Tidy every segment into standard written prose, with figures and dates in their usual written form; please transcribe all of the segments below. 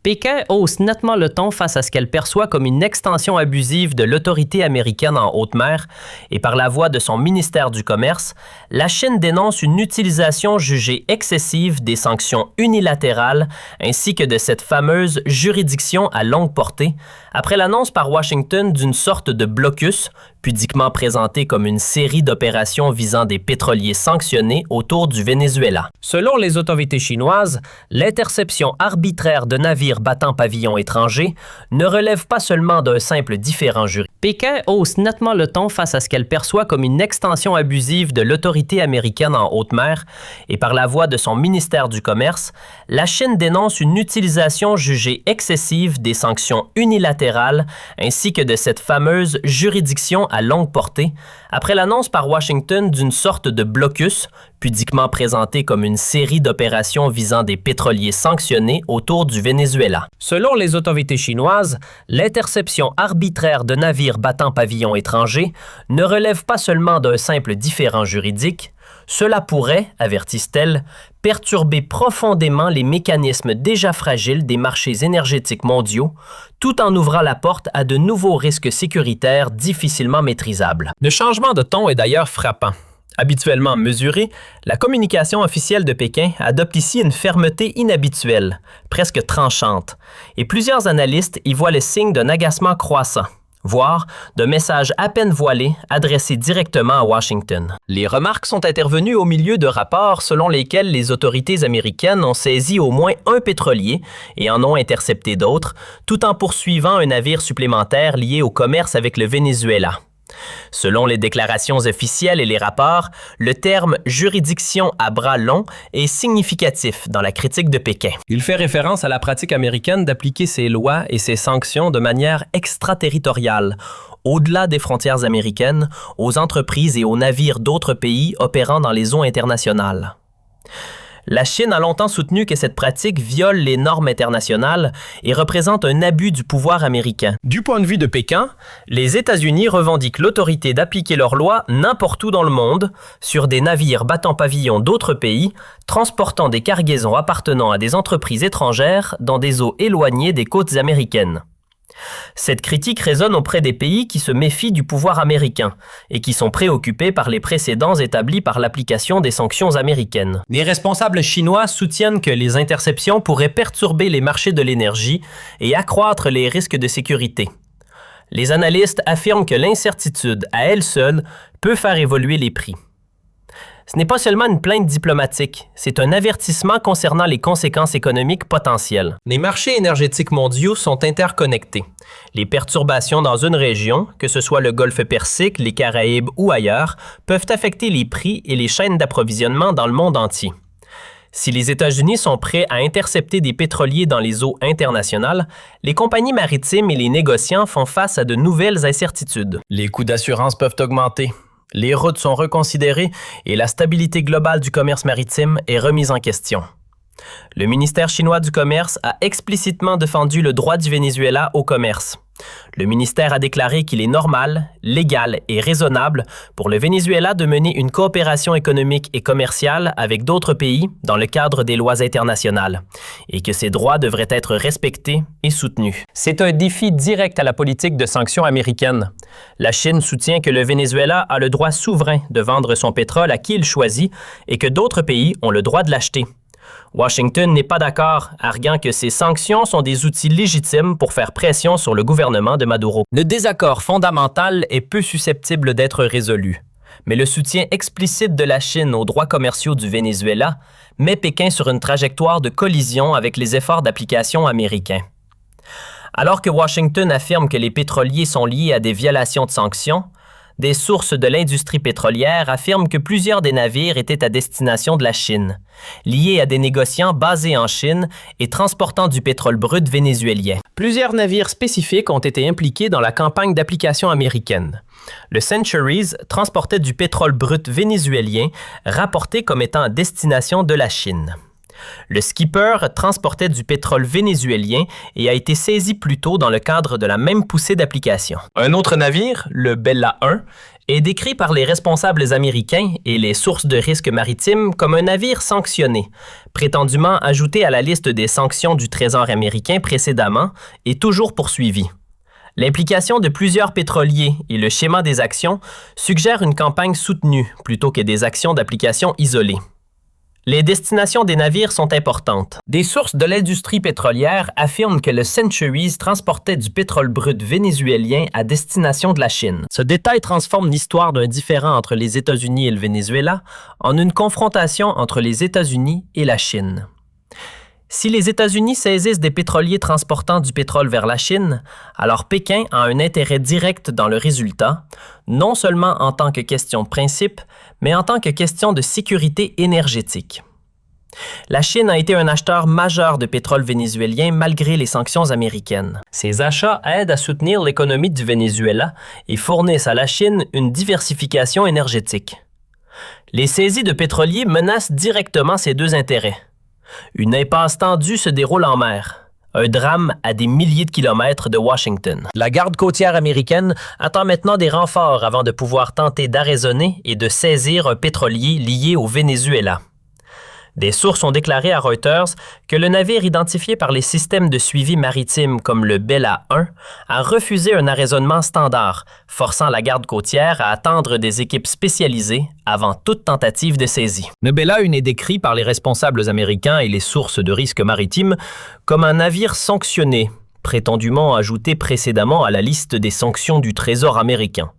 Pékin hausse nettement le ton face à ce qu'elle perçoit comme une extension abusive de l'autorité américaine en haute mer et par la voix de son ministère du Commerce, la Chine dénonce une utilisation jugée excessive des sanctions unilatérales ainsi que de cette fameuse juridiction à longue portée après l'annonce par Washington d'une sorte de blocus, pudiquement présenté comme une série d'opérations visant des pétroliers sanctionnés autour du Venezuela. Selon les autorités chinoises, l'interception arbitraire de navires battant pavillon étranger ne relève pas seulement d'un simple différend juridique. Pékin hausse nettement le ton face à ce qu'elle perçoit comme une extension abusive de l'autorité américaine en haute mer et par la voix de son ministère du Commerce, la Chine dénonce une utilisation jugée excessive des sanctions unilatérales ainsi que de cette fameuse juridiction à longue portée après l'annonce par Washington d'une sorte de blocus, pudiquement présenté comme une série d'opérations visant des pétroliers sanctionnés autour du Venezuela. Selon les autorités chinoises, l'interception arbitraire de navires battant pavillon étranger ne relève pas seulement d'un simple différend juridique, cela pourrait, avertissent-elles, perturber profondément les mécanismes déjà fragiles des marchés énergétiques mondiaux, tout en ouvrant la porte à de nouveaux risques sécuritaires difficilement maîtrisables. Le changement de ton est d'ailleurs frappant. Habituellement mesurée, la communication officielle de Pékin adopte ici une fermeté inhabituelle, presque tranchante, et plusieurs analystes y voient le signe d'un agacement croissant, voire de messages à peine voilés adressés directement à Washington. Les remarques sont intervenues au milieu de rapports selon lesquels les autorités américaines ont saisi au moins un pétrolier et en ont intercepté d'autres, tout en poursuivant un navire supplémentaire lié au commerce avec le Venezuela. Selon les déclarations officielles et les rapports, le terme « juridiction à bras longs » est significatif dans la critique de Pékin. Il fait référence à la pratique américaine d'appliquer ses lois et ses sanctions de manière extraterritoriale, au-delà des frontières américaines, aux entreprises et aux navires d'autres pays opérant dans les eaux internationales. La Chine a longtemps soutenu que cette pratique viole les normes internationales et représente un abus du pouvoir américain. Du point de vue de Pékin, les États-Unis revendiquent l'autorité d'appliquer leurs lois n'importe où dans le monde, sur des navires battant pavillon d'autres pays, transportant des cargaisons appartenant à des entreprises étrangères dans des eaux éloignées des côtes américaines. Cette critique résonne auprès des pays qui se méfient du pouvoir américain et qui sont préoccupés par les précédents établis par l'application des sanctions américaines. Les responsables chinois soutiennent que les interceptions pourraient perturber les marchés de l'énergie et accroître les risques de sécurité. Les analystes affirment que l'incertitude, à elle seule, peut faire évoluer les prix. Ce n'est pas seulement une plainte diplomatique, c'est un avertissement concernant les conséquences économiques potentielles. Les marchés énergétiques mondiaux sont interconnectés. Les perturbations dans une région, que ce soit le Golfe Persique, les Caraïbes ou ailleurs, peuvent affecter les prix et les chaînes d'approvisionnement dans le monde entier. Si les États-Unis sont prêts à intercepter des pétroliers dans les eaux internationales, les compagnies maritimes et les négociants font face à de nouvelles incertitudes. Les coûts d'assurance peuvent augmenter. Les routes sont reconsidérées et la stabilité globale du commerce maritime est remise en question. Le ministère chinois du Commerce a explicitement défendu le droit du Venezuela au commerce. Le ministère a déclaré qu'il est normal, légal et raisonnable pour le Venezuela de mener une coopération économique et commerciale avec d'autres pays dans le cadre des lois internationales et que ces droits devraient être respectés et soutenus. C'est un défi direct à la politique de sanctions américaine. La Chine soutient que le Venezuela a le droit souverain de vendre son pétrole à qui il choisit et que d'autres pays ont le droit de l'acheter. Washington n'est pas d'accord, arguant que ces sanctions sont des outils légitimes pour faire pression sur le gouvernement de Maduro. Le désaccord fondamental est peu susceptible d'être résolu, mais le soutien explicite de la Chine aux droits commerciaux du Venezuela met Pékin sur une trajectoire de collision avec les efforts d'application américains. Alors que Washington affirme que les pétroliers sont liés à des violations de sanctions, des sources de l'industrie pétrolière affirment que plusieurs des navires étaient à destination de la Chine, liés à des négociants basés en Chine et transportant du pétrole brut vénézuélien. Plusieurs navires spécifiques ont été impliqués dans la campagne d'application américaine. Le Centuries transportait du pétrole brut vénézuélien rapporté comme étant à destination de la Chine. Le Skipper transportait du pétrole vénézuélien et a été saisi plus tôt dans le cadre de la même poussée d'application. Un autre navire, le Bella 1, est décrit par les responsables américains et les sources de risque maritimes comme un navire sanctionné, prétendument ajouté à la liste des sanctions du Trésor américain précédemment et toujours poursuivi. L'implication de plusieurs pétroliers et le schéma des actions suggèrent une campagne soutenue plutôt que des actions d'application isolées. Les destinations des navires sont importantes. Des sources de l'industrie pétrolière affirment que le Centuries transportait du pétrole brut vénézuélien à destination de la Chine. Ce détail transforme l'histoire d'un différend entre les États-Unis et le Venezuela en une confrontation entre les États-Unis et la Chine. Si les États-Unis saisissent des pétroliers transportant du pétrole vers la Chine, alors Pékin a un intérêt direct dans le résultat, non seulement en tant que question de principe, mais en tant que question de sécurité énergétique. La Chine a été un acheteur majeur de pétrole vénézuélien malgré les sanctions américaines. Ces achats aident à soutenir l'économie du Venezuela et fournissent à la Chine une diversification énergétique. Les saisies de pétroliers menacent directement ces deux intérêts. Une impasse tendue se déroule en mer. Un drame à des milliers de kilomètres de Washington. La garde côtière américaine attend maintenant des renforts avant de pouvoir tenter d'arraisonner et de saisir un pétrolier lié au Venezuela. Des sources ont déclaré à Reuters que le navire identifié par les systèmes de suivi maritime comme le Bella 1 a refusé un arraisonnement standard, forçant la garde côtière à attendre des équipes spécialisées avant toute tentative de saisie. Le Bella 1 est décrit par les responsables américains et les sources de risque maritime comme un navire sanctionné, prétendument ajouté précédemment à la liste des sanctions du Trésor américain.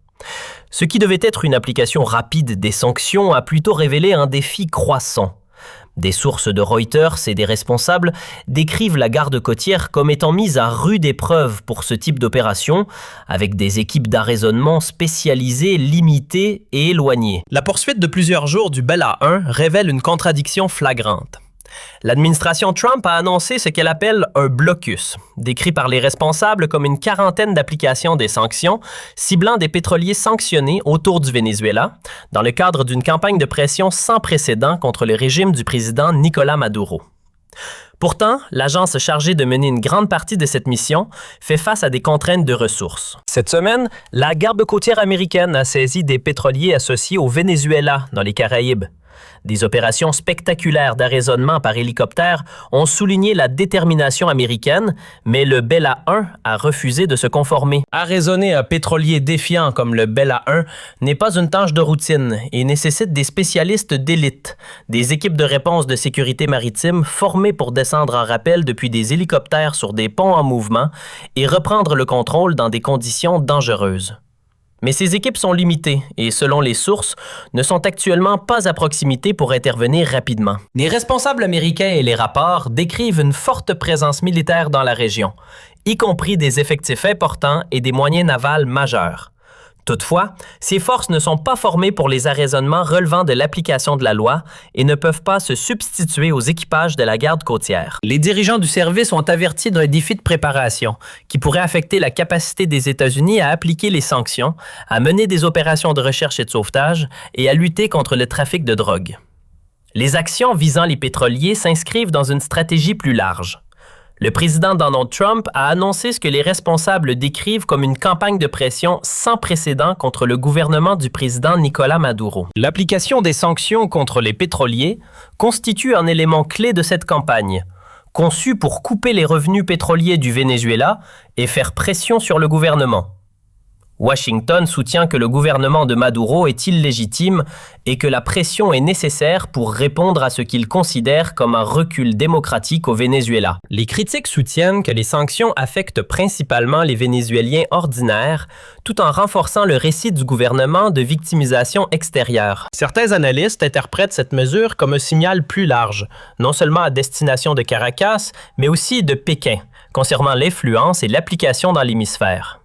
Ce qui devait être une application rapide des sanctions a plutôt révélé un défi croissant. Des sources de Reuters et des responsables décrivent la garde côtière comme étant mise à rude épreuve pour ce type d'opération, avec des équipes d'arraisonnement spécialisées, limitées et éloignées. La poursuite de plusieurs jours du Bella 1 révèle une contradiction flagrante. L'administration Trump a annoncé ce qu'elle appelle un blocus, décrit par les responsables comme une quarantaine d'applications des sanctions ciblant des pétroliers sanctionnés autour du Venezuela, dans le cadre d'une campagne de pression sans précédent contre le régime du président Nicolás Maduro. Pourtant, l'agence chargée de mener une grande partie de cette mission fait face à des contraintes de ressources. Cette semaine, la garde côtière américaine a saisi des pétroliers associés au Venezuela dans les Caraïbes. Des opérations spectaculaires d'arraisonnement par hélicoptère ont souligné la détermination américaine, mais le Bella 1 a refusé de se conformer. Arraisonner un pétrolier défiant comme le Bella 1 n'est pas une tâche de routine et nécessite des spécialistes d'élite, des équipes de réponse de sécurité maritime formées pour descendre en rappel depuis des hélicoptères sur des ponts en mouvement et reprendre le contrôle dans des conditions dangereuses. Mais ces équipes sont limitées et, selon les sources, ne sont actuellement pas à proximité pour intervenir rapidement. Les responsables américains et les rapports décrivent une forte présence militaire dans la région, y compris des effectifs importants et des moyens navals majeurs. Toutefois, ces forces ne sont pas formées pour les arraisonnements relevant de l'application de la loi et ne peuvent pas se substituer aux équipages de la garde côtière. Les dirigeants du service ont averti d'un défi de préparation qui pourrait affecter la capacité des États-Unis à appliquer les sanctions, à mener des opérations de recherche et de sauvetage et à lutter contre le trafic de drogue. Les actions visant les pétroliers s'inscrivent dans une stratégie plus large. Le président Donald Trump a annoncé ce que les responsables décrivent comme une campagne de pression sans précédent contre le gouvernement du président Nicolás Maduro. L'application des sanctions contre les pétroliers constitue un élément clé de cette campagne, conçue pour couper les revenus pétroliers du Venezuela et faire pression sur le gouvernement. Washington soutient que le gouvernement de Maduro est illégitime et que la pression est nécessaire pour répondre à ce qu'il considère comme un recul démocratique au Venezuela. Les critiques soutiennent que les sanctions affectent principalement les Vénézuéliens ordinaires, tout en renforçant le récit du gouvernement de victimisation extérieure. Certains analystes interprètent cette mesure comme un signal plus large, non seulement à destination de Caracas, mais aussi de Pékin, concernant l'influence et l'application dans l'hémisphère.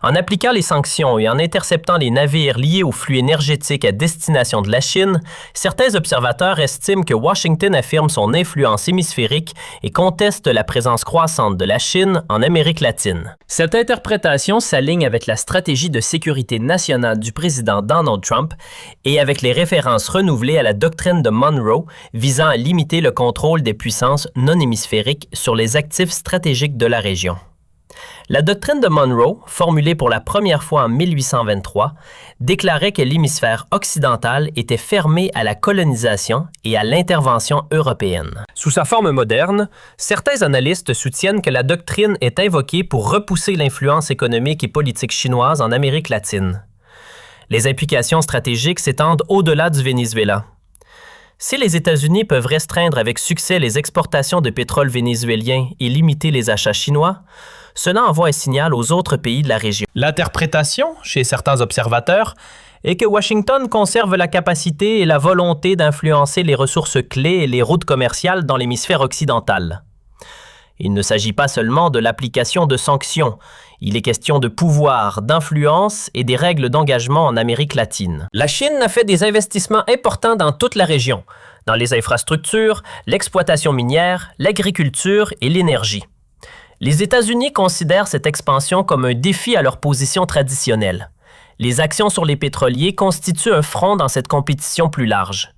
En appliquant les sanctions et en interceptant les navires liés aux flux énergétiques à destination de la Chine, certains observateurs estiment que Washington affirme son influence hémisphérique et conteste la présence croissante de la Chine en Amérique latine. Cette interprétation s'aligne avec la stratégie de sécurité nationale du président Donald Trump et avec les références renouvelées à la doctrine de Monroe visant à limiter le contrôle des puissances non hémisphériques sur les actifs stratégiques de la région. La doctrine de Monroe, formulée pour la première fois en 1823, déclarait que l'hémisphère occidental était fermé à la colonisation et à l'intervention européenne. Sous sa forme moderne, certains analystes soutiennent que la doctrine est invoquée pour repousser l'influence économique et politique chinoise en Amérique latine. Les implications stratégiques s'étendent au-delà du Venezuela. Si les États-Unis peuvent restreindre avec succès les exportations de pétrole vénézuélien et limiter les achats chinois, cela envoie un signal aux autres pays de la région. L'interprétation, chez certains observateurs, est que Washington conserve la capacité et la volonté d'influencer les ressources clés et les routes commerciales dans l'hémisphère occidental. Il ne s'agit pas seulement de l'application de sanctions, il est question de pouvoir, d'influence et des règles d'engagement en Amérique latine. La Chine a fait des investissements importants dans toute la région, dans les infrastructures, l'exploitation minière, l'agriculture et l'énergie. Les États-Unis considèrent cette expansion comme un défi à leur position traditionnelle. Les actions sur les pétroliers constituent un front dans cette compétition plus large.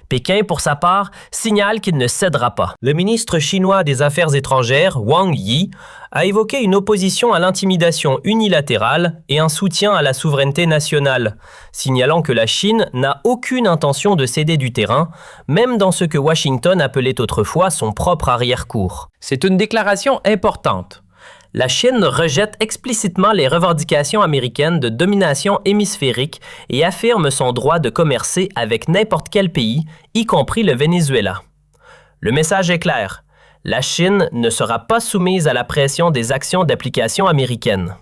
Pékin, pour sa part, signale qu'il ne cédera pas. Le ministre chinois des Affaires étrangères, Wang Yi, a évoqué une opposition à l'intimidation unilatérale et un soutien à la souveraineté nationale, signalant que la Chine n'a aucune intention de céder du terrain, même dans ce que Washington appelait autrefois son propre arrière-cour. C'est une déclaration importante. La Chine rejette explicitement les revendications américaines de domination hémisphérique et affirme son droit de commercer avec n'importe quel pays, y compris le Venezuela. Le message est clair. La Chine ne sera pas soumise à la pression des actions d'application américaines.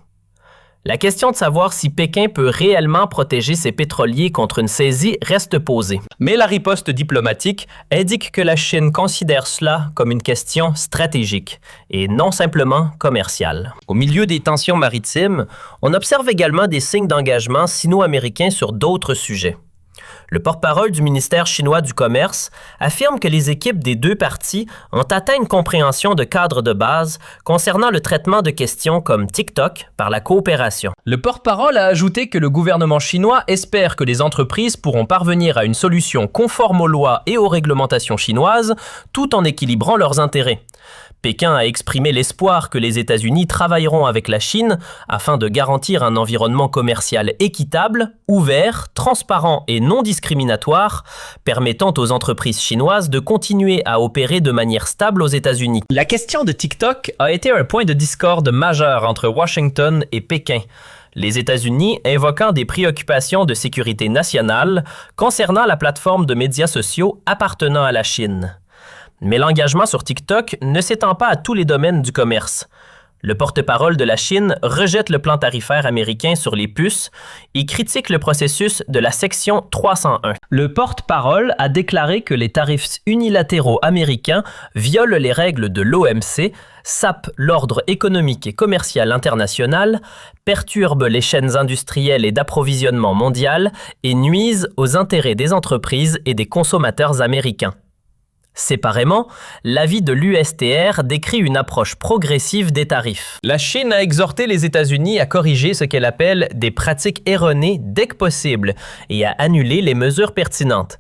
La question de savoir si Pékin peut réellement protéger ses pétroliers contre une saisie reste posée. Mais la riposte diplomatique indique que la Chine considère cela comme une question stratégique et non simplement commerciale. Au milieu des tensions maritimes, on observe également des signes d'engagement sino-américains sur d'autres sujets. Le porte-parole du ministère chinois du Commerce affirme que les équipes des deux parties ont atteint une compréhension de cadre de base concernant le traitement de questions comme TikTok par la coopération. Le porte-parole a ajouté que le gouvernement chinois espère que les entreprises pourront parvenir à une solution conforme aux lois et aux réglementations chinoises tout en équilibrant leurs intérêts. Pékin a exprimé l'espoir que les États-Unis travailleront avec la Chine afin de garantir un environnement commercial équitable, ouvert, transparent et non discriminatoire, permettant aux entreprises chinoises de continuer à opérer de manière stable aux États-Unis. La question de TikTok a été un point de discorde majeur entre Washington et Pékin, les États-Unis invoquant des préoccupations de sécurité nationale concernant la plateforme de médias sociaux appartenant à la Chine. Mais l'engagement sur TikTok ne s'étend pas à tous les domaines du commerce. Le porte-parole de la Chine rejette le plan tarifaire américain sur les puces et critique le processus de la section 301. Le porte-parole a déclaré que les tarifs unilatéraux américains violent les règles de l'OMC, sapent l'ordre économique et commercial international, perturbent les chaînes industrielles et d'approvisionnement mondiales et nuisent aux intérêts des entreprises et des consommateurs américains. Séparément, l'avis de l'USTR décrit une approche progressive des tarifs. La Chine a exhorté les États-Unis à corriger ce qu'elle appelle des pratiques erronées dès que possible et à annuler les mesures pertinentes.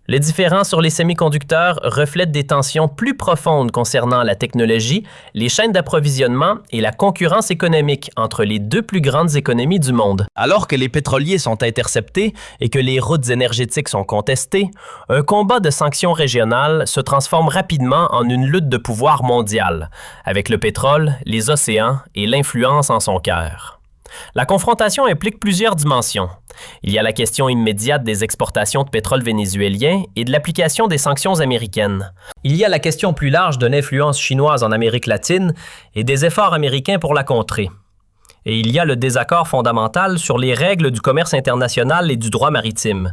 Les différends sur les semi-conducteurs reflètent des tensions plus profondes concernant la technologie, les chaînes d'approvisionnement et la concurrence économique entre les deux plus grandes économies du monde. Alors que les pétroliers sont interceptés et que les routes énergétiques sont contestées, un combat de sanctions régionales se transforme rapidement en une lutte de pouvoir mondiale, avec le pétrole, les océans et l'influence en son cœur. La confrontation implique plusieurs dimensions. Il y a la question immédiate des exportations de pétrole vénézuélien et de l'application des sanctions américaines. Il y a la question plus large de l'influence chinoise en Amérique latine et des efforts américains pour la contrer. Et il y a le désaccord fondamental sur les règles du commerce international et du droit maritime,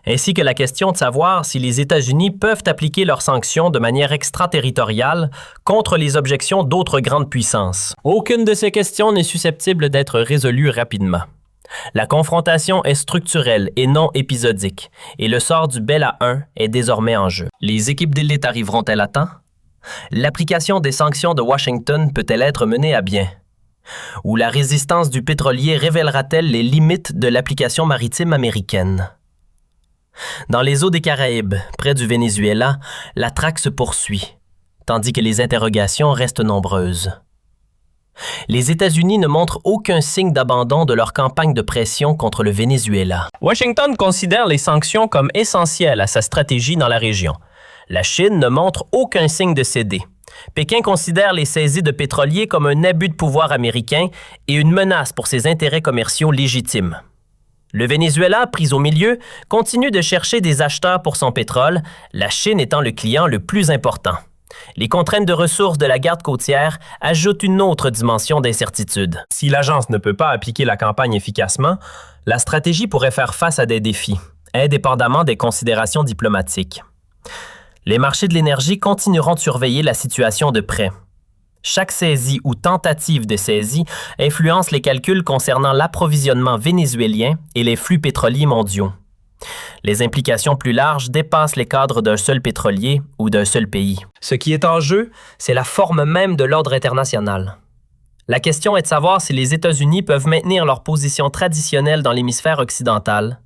ainsi que la question de savoir si les États-Unis peuvent appliquer leurs sanctions de manière extraterritoriale contre les objections d'autres grandes puissances. Aucune de ces questions n'est susceptible d'être résolue rapidement. La confrontation est structurelle et non épisodique, et le sort du Bella 1 est désormais en jeu. Les équipes d'élite arriveront-elles à temps? L'application des sanctions de Washington peut-elle être menée à bien? Ou la résistance du pétrolier révélera-t-elle les limites de l'application maritime américaine? Dans les eaux des Caraïbes, près du Venezuela, la traque se poursuit, tandis que les interrogations restent nombreuses. Les États-Unis ne montrent aucun signe d'abandon de leur campagne de pression contre le Venezuela. Washington considère les sanctions comme essentielles à sa stratégie dans la région. La Chine ne montre aucun signe de céder. Pékin considère les saisies de pétroliers comme un abus de pouvoir américain et une menace pour ses intérêts commerciaux légitimes. Le Venezuela, pris au milieu, continue de chercher des acheteurs pour son pétrole, la Chine étant le client le plus important. Les contraintes de ressources de la garde côtière ajoutent une autre dimension d'incertitude. Si l'agence ne peut pas appliquer la campagne efficacement, la stratégie pourrait faire face à des défis, indépendamment des considérations diplomatiques. Les marchés de l'énergie continueront de surveiller la situation de près. Chaque saisie ou tentative de saisie influence les calculs concernant l'approvisionnement vénézuélien et les flux pétroliers mondiaux. Les implications plus larges dépassent les cadres d'un seul pétrolier ou d'un seul pays. Ce qui est en jeu, c'est la forme même de l'ordre international. La question est de savoir si les États-Unis peuvent maintenir leur position traditionnelle dans l'hémisphère occidental,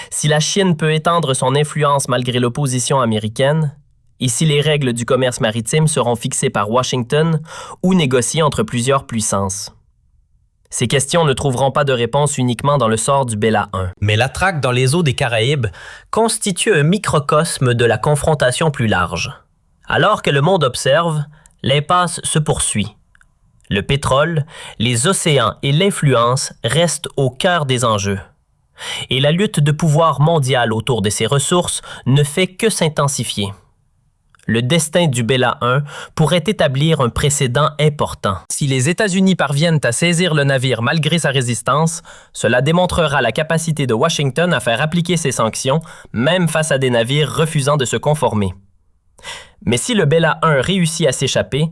si la Chine peut étendre son influence malgré l'opposition américaine, et si les règles du commerce maritime seront fixées par Washington ou négociées entre plusieurs puissances. Ces questions ne trouveront pas de réponse uniquement dans le sort du Bella 1. Mais la traque dans les eaux des Caraïbes constitue un microcosme de la confrontation plus large. Alors que le monde observe, l'impasse se poursuit. Le pétrole, les océans et l'influence restent au cœur des enjeux. Et la lutte de pouvoir mondial autour de ces ressources ne fait que s'intensifier. Le destin du Bella 1 pourrait établir un précédent important. Si les États-Unis parviennent à saisir le navire malgré sa résistance, cela démontrera la capacité de Washington à faire appliquer ses sanctions, même face à des navires refusant de se conformer. Mais si le Bella 1 réussit à s'échapper,